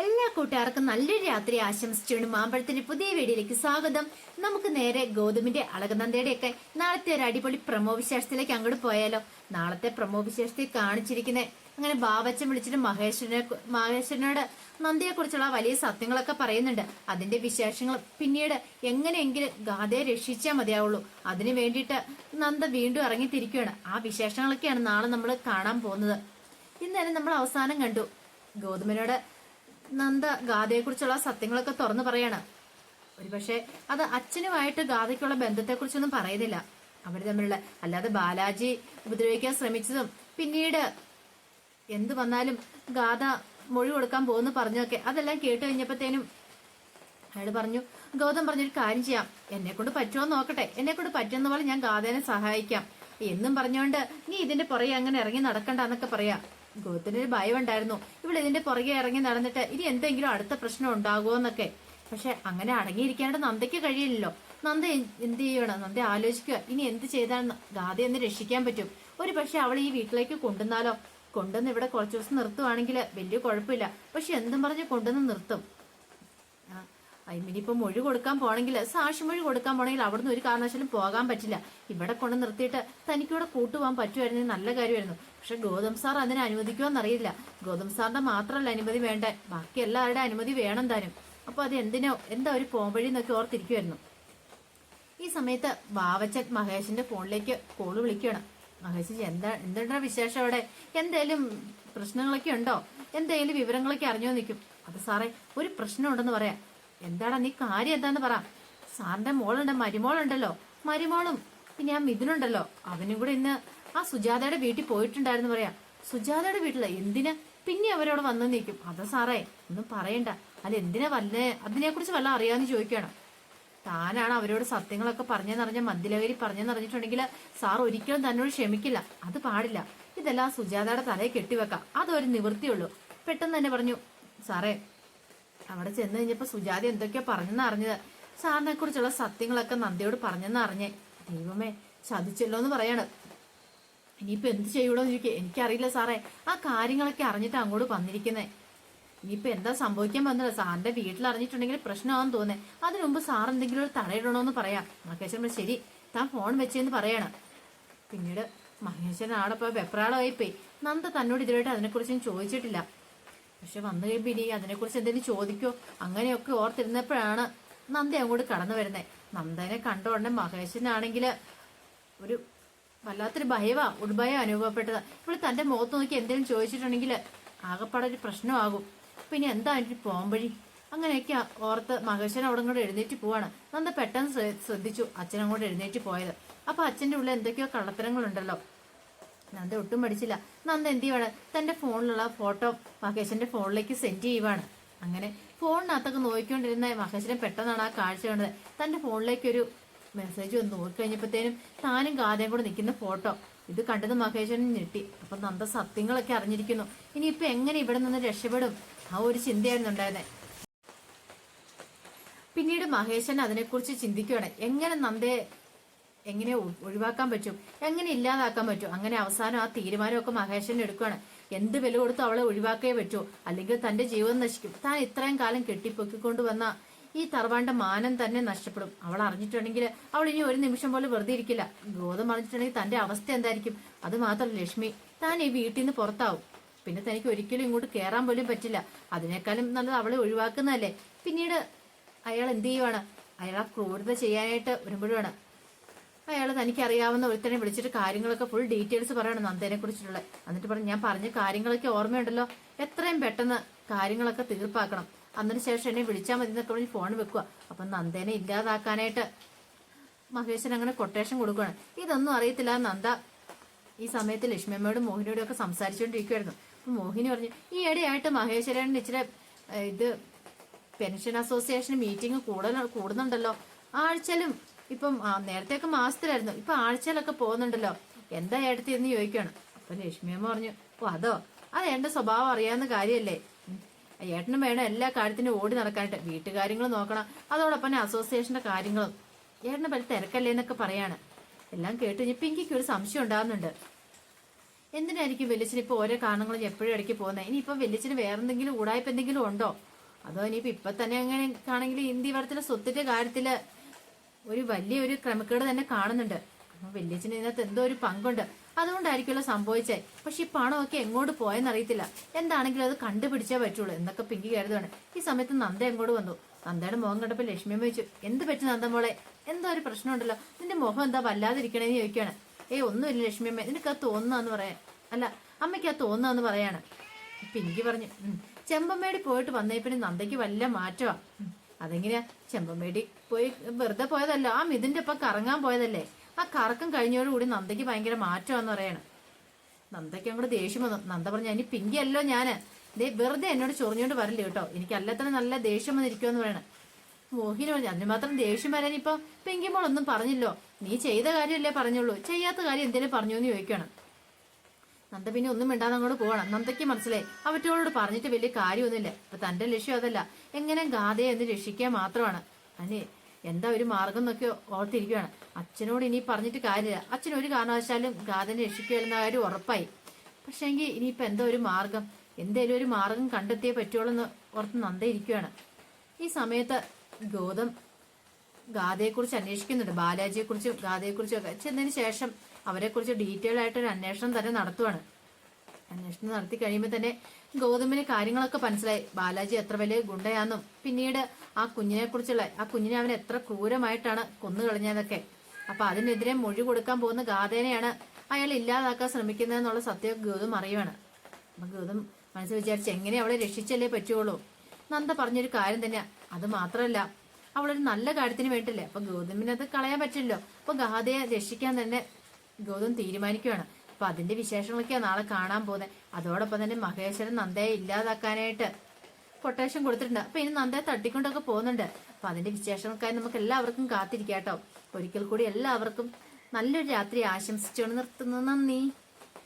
എല്ലാ കൂട്ടുകാർക്കും നല്ലൊരു രാത്രി ആശംസിച്ചുകൊണ്ട് മാമ്പഴത്തിന്റെ പുതിയ വീഡിയോയിലേക്ക് സ്വാഗതം. നമുക്ക് നേരെ ഗൗതമിന്റെ അളകനന്ദയുടെ ഒക്കെ നാളത്തെ ഒരു അടിപൊളി പ്രമോ വിശേഷത്തിലേക്ക് അങ്ങോട്ട് പോയാലോ. നാളത്തെ പ്രമോ വിശേഷത്തിൽ കാണിച്ചിരിക്കുന്നത് അങ്ങനെ ബാബച്ചൻ വിളിച്ചിട്ട് മഹേശ്വരനോട് നന്ദിയെ കുറിച്ചുള്ള വലിയ സത്യങ്ങളൊക്കെ പറയുന്നുണ്ട്. അതിന്റെ വിശേഷങ്ങൾ പിന്നീട് എങ്ങനെയെങ്കിലും ഗാഥയെ രക്ഷിച്ചാൽ മതിയാവുള്ളൂ. അതിനു വേണ്ടിയിട്ട് നന്ദ വീണ്ടും ഇറങ്ങിത്തിരിക്കുകയാണ്. ആ വിശേഷങ്ങളൊക്കെയാണ് നാളെ നമ്മൾ കാണാൻ പോകുന്നത്. ഇന്നലെ നമ്മൾ അവസാനം കണ്ടു ഗൗതമിനോട് നന്ദ ഗാഥയെക്കുറിച്ചുള്ള സത്യങ്ങളൊക്കെ തുറന്നു പറയാണ്. ഒരുപക്ഷെ അത് അച്ഛനുമായിട്ട് ഗാഥയ്ക്കുള്ള ബന്ധത്തെക്കുറിച്ചൊന്നും പറയുന്നില്ല അവര് തമ്മിലുള്ള. അല്ലാതെ ബാലാജി ഉപദ്രവിക്കാൻ ശ്രമിച്ചതും പിന്നീട് എന്ത് വന്നാലും ഗാഥ മൊഴി കൊടുക്കാൻ പോകുന്നു പറഞ്ഞൊക്കെ അതെല്ലാം കേട്ട് കഴിഞ്ഞപ്പോഴത്തേനും അയാൾ പറഞ്ഞു, ഗൗതം പറഞ്ഞൊരു കാര്യം ചെയ്യാം, എന്നെ കൊണ്ട് പറ്റുമോ നോക്കട്ടെ, എന്നെ കൊണ്ട് പറ്റുന്ന പോലെ ഞാൻ ഗാഥേനെ സഹായിക്കാം എന്നും പറഞ്ഞോണ്ട് നീ ഇതിന്റെ പുറകെ അങ്ങനെ ഇറങ്ങി നടക്കണ്ട എന്നൊക്കെ പറയാം. ഗൗതത്തിനൊരു ഭയം ഉണ്ടായിരുന്നു, ഇവിടെ ഇതിന്റെ പുറകെ ഇറങ്ങി നടന്നിട്ട് ഇനി എന്തെങ്കിലും അടുത്ത പ്രശ്നം ഉണ്ടാകുമോ എന്നൊക്കെ. പക്ഷെ അങ്ങനെ അടങ്ങിയിരിക്കാണ്ട് നന്ദയ്ക്ക് കഴിയില്ലല്ലോ. നന്ദ എന്ത് ചെയ്യണം? നന്ദ ആലോചിക്കുക, ഇനി എന്ത് ചെയ്താൽ ഗാഥയെ ഒന്ന് രക്ഷിക്കാൻ പറ്റും. ഒരു പക്ഷെ അവൾ ഈ വീട്ടിലേക്ക് കൊണ്ടുവന്നാലോ? കൊണ്ടുവന്ന് ഇവിടെ കുറച്ചു ദിവസം നിർത്തുവാണെങ്കിൽ വലിയ കുഴപ്പമില്ല. പക്ഷെ എന്തും പറഞ്ഞ് കൊണ്ടുവന്ന് നിർത്തും. ഇനിയിപ്പോ മൊഴി കൊടുക്കാൻ പോണെങ്കിൽ, സാക്ഷിമൊഴി കൊടുക്കാൻ പോണെങ്കിൽ അവിടുന്ന് ഒരു കാരണവശാലും പോകാൻ പറ്റില്ല. ഇവിടെ കൊണ്ട് നിർത്തിയിട്ട് തനിക്കിവിടെ കൂട്ടുപോകാൻ പറ്റുമായിരുന്നു, നല്ല കാര്യമായിരുന്നു. പക്ഷെ ഗൗതം സാർ അതിനെ അനുവദിക്കുമെന്നറിയില്ല. ഗൗതം സാറിന്റെ മാത്രമല്ല അനുമതി വേണ്ട, ബാക്കി എല്ലാവരുടെ അനുമതി വേണം താനും. അപ്പൊ അത് എന്താ ഒരു പോംവഴി എന്നൊക്കെ ഓർത്തിരിക്കുമായിരുന്നു. ഈ സമയത്ത് ബാവച്ചൻ മഹേഷിന്റെ ഫോണിലേക്ക് കോള് വിളിക്കുകയാണ്. മഹേഷ് എന്താ വിശേഷം അവിടെ? എന്തേലും പ്രശ്നങ്ങളൊക്കെ ഉണ്ടോ? എന്തെങ്കിലും വിവരങ്ങളൊക്കെ അറിഞ്ഞോ നിൽക്കും. അത് സാറേ, ഒരു പ്രശ്നം ഉണ്ടെന്ന് പറയാം. എന്താടാ, നീ കാര്യം എന്താന്ന് പറ. സാറിന്റെ മോളുണ്ട്, മരുമോളുണ്ടല്ലോ, മരുമോളും പിന്നെ ആ മിഥുനുണ്ടല്ലോ, അവനും കൂടെ ഇന്ന് ആ സുജാതയുടെ വീട്ടിൽ പോയിട്ടുണ്ടായിരുന്നു പറയാ. സുജാതയുടെ വീട്ടില എന്തിനാ പിന്നെ അവരോട് വന്നു നിൽക്കും? അതാ സാറേ, ഒന്നും പറയണ്ട. അല്ല എന്തിനാ അതിനെക്കുറിച്ച് വല്ല അറിയാന്ന് ചോദിക്കണം. താനാണ് അവരോട് സത്യങ്ങളൊക്കെ പറഞ്ഞെന്നറിഞ്ഞ മദ്യലഹരി പറഞ്ഞെന്നറിഞ്ഞിട്ടുണ്ടെങ്കിൽ സാർ ഒരിക്കലും തന്നോട് ക്ഷമിക്കില്ല. അത് പാടില്ല. ഇതെല്ലാം സുജാതയുടെ തലയെ കെട്ടിവെക്കാം, അതൊരു നിവൃത്തിയുള്ളൂ. പെട്ടെന്ന് തന്നെ പറഞ്ഞു, സാറേ അവിടെ ചെന്ന് കഴിഞ്ഞപ്പോ സുജാത എന്തൊക്കെയാ പറഞ്ഞെന്ന് അറിഞ്ഞത്. സാറിനെ കുറിച്ചുള്ള സത്യങ്ങളൊക്കെ നന്ദിയോട് പറഞ്ഞെന്ന് അറിഞ്ഞേ. ദൈവമേ, ചതിച്ചല്ലോ എന്ന് പറയാണ്. ഇനിയിപ്പോ എന്ത് ചെയ്യൂടോ എന്ന് ചോദിക്കുക. എനിക്കറിയില്ല സാറേ, ആ കാര്യങ്ങളൊക്കെ അറിഞ്ഞിട്ട് അങ്ങോട്ട് വന്നിരിക്കുന്നേ. ഇനിയിപ്പോ എന്താ സംഭവിക്കാൻ വന്നത്? സാറിന്റെ വീട്ടിൽ അറിഞ്ഞിട്ടുണ്ടെങ്കിൽ പ്രശ്നമാണെന്ന് തോന്നേ. അതിനു മുമ്പ് സാർ എന്തെങ്കിലും ഒരു തടയിടണോന്ന് പറയാം. മഹേശ്വരൻ ശരി, താൻ ഫോൺ വെച്ചെന്ന് പറയാണ്. പിന്നീട് മഹേശ്വരൻ ആടെ പോയി വെപ്രാളമായിപ്പോയി. നന്ദ തന്നോട് ഇതുവരെയായിട്ട് അതിനെക്കുറിച്ചും ചോദിച്ചിട്ടില്ല. പക്ഷെ വന്നു കഴിയുമ്പോ ഇനി അതിനെക്കുറിച്ച് എന്തെങ്കിലും ചോദിക്കോ അങ്ങനെയൊക്കെ ഓർത്തിരുന്നപ്പോഴാണ് നന്ദ അങ്ങോട്ട് കടന്നു വരുന്നത്. നന്ദനെ കണ്ട ഉടനെ മഹേശ്വരനാണെങ്കിൽ ഒരു വല്ലാത്തൊരു ഉൾഭയം അനുഭവപ്പെട്ടത്. ഇപ്പോൾ തന്റെ മുഖത്ത് നോക്കി എന്തെങ്കിലും ചോദിച്ചിട്ടുണ്ടെങ്കിൽ ആകെപ്പാടെ ഒരു പ്രശ്നമാകും. പിന്നെ എന്താ എനിക്ക് പോംവഴി? അങ്ങനെയൊക്കെ ഓർത്ത് മഹേശ്വരൻ അവിടെ കൂടെ എഴുന്നേറ്റ് പോവാണ്. നന്ദ പെട്ടെന്ന് ശ്രദ്ധിച്ചു അച്ഛൻ അങ്ങോട്ട് എഴുന്നേറ്റ് പോയത്. അപ്പൊ അച്ഛന്റെ ഉള്ളിൽ എന്തൊക്കെയോ കള്ളത്തരങ്ങളുണ്ടല്ലോ. നന്ദ ഒട്ടും പഠിച്ചില്ല. നന്ദ എന്ത് ചെയ്യുവാണ്, തന്റെ ഫോണിലുള്ള ഫോട്ടോ മഹേശ്വരന്റെ ഫോണിലേക്ക് സെൻഡ് ചെയ്യുവാണ്. അങ്ങനെ ഫോണിനകത്തൊക്കെ നോക്കിക്കൊണ്ടിരുന്ന മഹേശ്വരൻ പെട്ടെന്നാണ് ആ കാഴ്ച കണ്ടത്. തന്റെ ഫോണിലേക്ക് ഒരു മെസ്സേജ് വന്ന് നോക്കിക്കഴിഞ്ഞപ്പോഴത്തേനും താനും ഗാഥയും കൂടെ നിൽക്കുന്ന ഫോട്ടോ. ഇത് കണ്ടത് മഹേശ്വരൻ ഞെട്ടി. അപ്പൊ നന്ദ സത്യങ്ങളൊക്കെ അറിഞ്ഞിരിക്കുന്നു. ഇനിയിപ്പൊ എങ്ങനെ ഇവിടെ നിന്ന് രക്ഷപ്പെടും? ആ ഒരു ചിന്തയായിരുന്നു ഉണ്ടായിരുന്നത്. പിന്നീട് മഹേശ്വരൻ അതിനെക്കുറിച്ച് ചിന്തിക്കുകയാണ്. എങ്ങനെ ഒഴിവാക്കാൻ പറ്റും, എങ്ങനെ ഇല്ലാതാക്കാൻ പറ്റും. അങ്ങനെ അവസാനം ആ തീരുമാനമൊക്കെ മഹേശ്വരൻ എടുക്കുകയാണ്. എന്ത് വില കൊടുത്ത് അവളെ ഒഴിവാക്കേ പറ്റൂ, അല്ലെങ്കിൽ തന്റെ ജീവിതം നശിക്കും. താൻ ഇത്രയും കാലം കെട്ടിപ്പൊക്കിക്കൊണ്ട് വന്ന ഈ തറവാന്റെ മാനം തന്നെ നഷ്ടപ്പെടും. അവൾ അറിഞ്ഞിട്ടുണ്ടെങ്കിൽ അവൾ ഇനി ഒരു നിമിഷം പോലും വെറുതെ ഇരിക്കില്ല. ഗൗതം അറിഞ്ഞിട്ടുണ്ടെങ്കിൽ തന്റെ അവസ്ഥ എന്തായിരിക്കും? അത് മാത്രമല്ല ലക്ഷ്മി, താൻ ഈ വീട്ടിൽ നിന്ന് പുറത്താവും. പിന്നെ തനിക്ക് ഒരിക്കലും ഇങ്ങോട്ട് കയറാൻ പോലും പറ്റില്ല. അതിനേക്കാളും നല്ലത് അവളെ ഒഴിവാക്കുന്നതല്ലേ. പിന്നീട് അയാൾ എന്ത് ചെയ്യുവാണ്, അയാൾ ആ ക്രൂരത ചെയ്യാനായിട്ട് വരുമ്പോഴാണ് അയാൾ തനിക്കറിയാവുന്ന ഒരുത്തനെ വിളിച്ചിട്ട് കാര്യങ്ങളൊക്കെ ഫുൾ ഡീറ്റെയിൽസ് പറയണം നന്ദനെ കുറിച്ചിട്ടുള്ള. എന്നിട്ട് പറഞ്ഞു, ഞാൻ പറഞ്ഞ കാര്യങ്ങളൊക്കെ ഓർമ്മയുണ്ടല്ലോ, എത്രയും പെട്ടെന്ന് കാര്യങ്ങളൊക്കെ തീർപ്പാക്കണം. അതിനുശേഷം എന്നെ വിളിച്ചാൽ മതി എന്നൊക്കെ പറഞ്ഞ് ഫോൺ വെക്കുക. അപ്പൊ നന്ദനെ ഇല്ലാതാക്കാനായിട്ട് മഹേശ്വരൻ അങ്ങനെ കൊട്ടേഷൻ കൊടുക്കുകയാണ്. ഇതൊന്നും അറിയത്തില്ല നന്ദ ഈ സമയത്ത് ലക്ഷ്മിയമ്മയോടും മോഹിനിയോടും ഒക്കെ സംസാരിച്ചുകൊണ്ടിരിക്കുവായിരുന്നു. അപ്പൊ മോഹിനി പറഞ്ഞു, ഈ ഇടയായിട്ട് മഹേശ്വരൻ ഇച്ചിരി ഇത് പെൻഷൻ അസോസിയേഷൻ മീറ്റിംഗ് കൂടുന്നുണ്ടല്ലോ. ആഴ്ചയിലും ഇപ്പം നേരത്തെയൊക്കെ മാസത്തിലായിരുന്നു, ഇപ്പൊ ആഴ്ചയിലൊക്കെ പോകുന്നുണ്ടല്ലോ. എന്താ ഏട്ടത്തി എന്ന് ചോദിക്കുകയാണ്. അപ്പൊ ലക്ഷ്മിയമ്മ പറഞ്ഞു, ഓ അത് എന്റെ സ്വഭാവം അറിയാവുന്ന കാര്യമല്ലേ. ഏട്ടനും വേണം എല്ലാ കാര്യത്തിനും ഓടി നടക്കാനായിട്ട്. വീട്ടുകാര്യങ്ങൾ നോക്കണം, അതോടൊപ്പം തന്നെ അസോസിയേഷന്റെ കാര്യങ്ങളും. ഏട്ടന് പല തിരക്കല്ലേ എന്നൊക്കെ പറയാണ്. എല്ലാം കേട്ട് കഴിഞ്ഞ് പിങ്കിക്ക് ഒരു സംശയം ഉണ്ടാകുന്നുണ്ട്. എന്തിനായിരിക്കും വെല്ലിച്ചിന് ഇപ്പൊ ഓരോ കാരണങ്ങളും എപ്പോഴും ഇടയ്ക്ക് പോകുന്നത്? ഇനിയിപ്പം വെല്ലിച്ചിന് വേറെന്തെങ്കിലും ഉടായ്പ എന്തെങ്കിലും ഉണ്ടോ? അതോ ഇനിയിപ്പോ ഇപ്പൊ തന്നെ അങ്ങനെ ആണെങ്കിൽ ഇന്ത്യവരത്തിലെ സ്വത്തിന്റെ കാര്യത്തില് ഒരു വലിയൊരു ക്രമക്കേട് തന്നെ കാണുന്നുണ്ട്. അപ്പൊ വെല്ലിച്ചിന് ഇതിനകത്ത് എന്തോ ഒരു പങ്കുണ്ട്, അതുകൊണ്ടായിരിക്കുമല്ലോ സംഭവിച്ചേ. പക്ഷെ ഈ പണമൊക്കെ എങ്ങോട്ട് പോയെന്നറിയത്തില്ല. എന്താണെങ്കിലും അത് കണ്ടുപിടിച്ചേ പറ്റുള്ളൂ എന്നൊക്കെ പിങ്കി കരുതുവാണ്. ഈ സമയത്ത് നന്ദ എങ്ങോട്ട് വന്നു. നന്ദയുടെ മുഖം കണ്ടപ്പോ ലക്ഷ്മിയമ്മ ചോദിച്ചു, എന്ത് പറ്റി നന്ദ മോളെ? എന്തോ ഒരു പ്രശ്നമുണ്ടല്ലോ, നിന്റെ മുഖം എന്താ വല്ലാതിരിക്കണേന്ന് ചോദിക്കുകയാണ്. ഒന്നുമില്ല ലക്ഷ്മിയമ്മ, നിനക്ക് അത് തോന്നുന്നതെന്ന് പറയാൻ അല്ല അമ്മയ്ക്ക് അത് തോന്നുന്നതെന്ന് പറയാണ്. പിങ്കി പറഞ്ഞു, ചെമ്പമ്മേടി പോയിട്ട് വന്നേ പിന്നെ നന്ദയ്ക്ക് വല്ല മാറ്റമാ. അതെങ്ങനെയാ? ചെമ്പമ്മേടി പോയി വെറുതെ പോയതല്ല, ആ മിഥുന്റെ ഒപ്പം കറങ്ങാൻ പോയതല്ലേ. ആ കറക്കം കഴിഞ്ഞോടുകൂടി നന്ദയ്ക്ക് ഭയങ്കര മാറ്റമാന്ന് പറയാണ്. നന്ദയ്ക്ക് അങ്ങോട്ട് ദേഷ്യം വന്നു. നന്ദ പറഞ്ഞു, ഇനി പിങ്കി അല്ലോ ഞാന്, വെറുതെ എന്നോട് ചൊറിഞ്ഞോണ്ട് വരില്ല കേട്ടോ, എനിക്ക് അല്ലത്തന്നെ നല്ല ദേഷ്യം വന്നിരിക്കുമെന്ന് പറയണം. മോഹിനി പറഞ്ഞു, അതിന് മാത്രം ദേഷ്യം വരാൻ ഇപ്പൊ പിങ്കി മോളൊന്നും പറഞ്ഞില്ലോ, നീ ചെയ്ത കാര്യമല്ലേ പറഞ്ഞുള്ളൂ, ചെയ്യാത്ത കാര്യം എന്തേലും പറഞ്ഞു എന്ന് ചോദിക്കണം. നന്ദ പിന്നെ ഒന്നും മിണ്ടാതെ അങ്ങോട്ട് പോകണം. നന്ദയ്ക്ക് മനസ്സിലായി അവറ്റോളോട് പറഞ്ഞിട്ട് വലിയ കാര്യമൊന്നുമില്ല. ഇപ്പൊ തന്റെ ലക്ഷ്യം അതല്ല, എങ്ങനെ ഗാഥയെ എന്ന് രക്ഷിക്കാൻ മാത്രമാണ്. അതിന് എന്താ ഒരു മാർഗം എന്നൊക്കെ ഓർത്തിരിക്കുകയാണ്. അച്ഛനോട് ഇനി പറഞ്ഞിട്ട് കാര്യമില്ല, അച്ഛൻ ഒരു കാരണവശാലും ഗാഥനെ രക്ഷിക്കുകയെന്ന കാര്യം ഉറപ്പായി. പക്ഷെ എങ്കിൽ ഇനിയിപ്പൊ എന്താ ഒരു മാർഗം, എന്തേലും ഒരു മാർഗം കണ്ടെത്തിയേ പറ്റുള്ളൂ എന്ന് ഓർത്ത് നന്ദ ഇരിക്കുകയാണ്. ഈ സമയത്ത് ഗൗതം ഗാഥയെക്കുറിച്ച് അന്വേഷിക്കുന്നുണ്ട്, ബാലാജിയെക്കുറിച്ചും ഗാഥയെക്കുറിച്ചും ഒക്കെ. ചെന്നതിന് ശേഷം അവരെക്കുറിച്ച് ഡീറ്റെയിൽ ആയിട്ടൊരു അന്വേഷണം തന്നെ നടത്തുവാണ്. അന്വേഷണം നടത്തി കഴിയുമ്പോൾ തന്നെ ഗൗതമിന് കാര്യങ്ങളൊക്കെ മനസ്സിലായി. ബാലാജി എത്ര വലിയ ഗുണ്ടയാന്നും പിന്നീട് ആ കുഞ്ഞിനെ കുറിച്ചുള്ള ആ കുഞ്ഞിനെ അവൻ എത്ര ക്രൂരമായിട്ടാണ് കൊന്നുകളഞ്ഞതൊക്കെ. അപ്പൊ അതിനെതിരെ മൊഴി കൊടുക്കാൻ പോകുന്ന ഗാഥേനെയാണ് അയാൾ ഇല്ലാതാക്കാൻ ശ്രമിക്കുന്നതെന്നുള്ള സത്യം ഗൗതം അറിയുവാണ്. അപ്പൊ ഗൗതം മനസ്സിൽ വിചാരിച്ച് എങ്ങനെ അവളെ രക്ഷിച്ചല്ലേ പറ്റുള്ളൂ. നന്ദ പറഞ്ഞൊരു കാര്യം തന്നെയാ, അത് മാത്രമല്ല അവളൊരു നല്ല കാര്യത്തിന് വേണ്ടില്ലേ. അപ്പൊ ഗൗതമിനത് കളയാൻ പറ്റില്ലല്ലോ. അപ്പൊ ഗാഥയെ രക്ഷിക്കാൻ തന്നെ ഗൗതം തീരുമാനിക്കുകയാണ്. അപ്പൊ അതിന്റെ വിശേഷങ്ങളൊക്കെയാണ് നാളെ കാണാൻ പോകുന്നത്. അതോടൊപ്പം തന്നെ മഹേശ്വരൻ നന്ദയെ ഇല്ലാതാക്കാനായിട്ട് കൊട്ടേഷൻ കൊടുത്തിട്ടുണ്ട്. അപ്പൊ ഇനി നന്ദയെ തട്ടിക്കൊണ്ടൊക്കെ പോകുന്നുണ്ട്. അപ്പൊ അതിന്റെ വിശേഷങ്ങൾക്കായി നമുക്ക് എല്ലാവർക്കും കാത്തിരിക്കാം കേട്ടോ. ഒരിക്കൽ കൂടി എല്ലാവർക്കും നല്ലൊരു രാത്രി ആശംസിച്ചുകൊണ്ട് നിർത്തുന്നു. നന്ദി.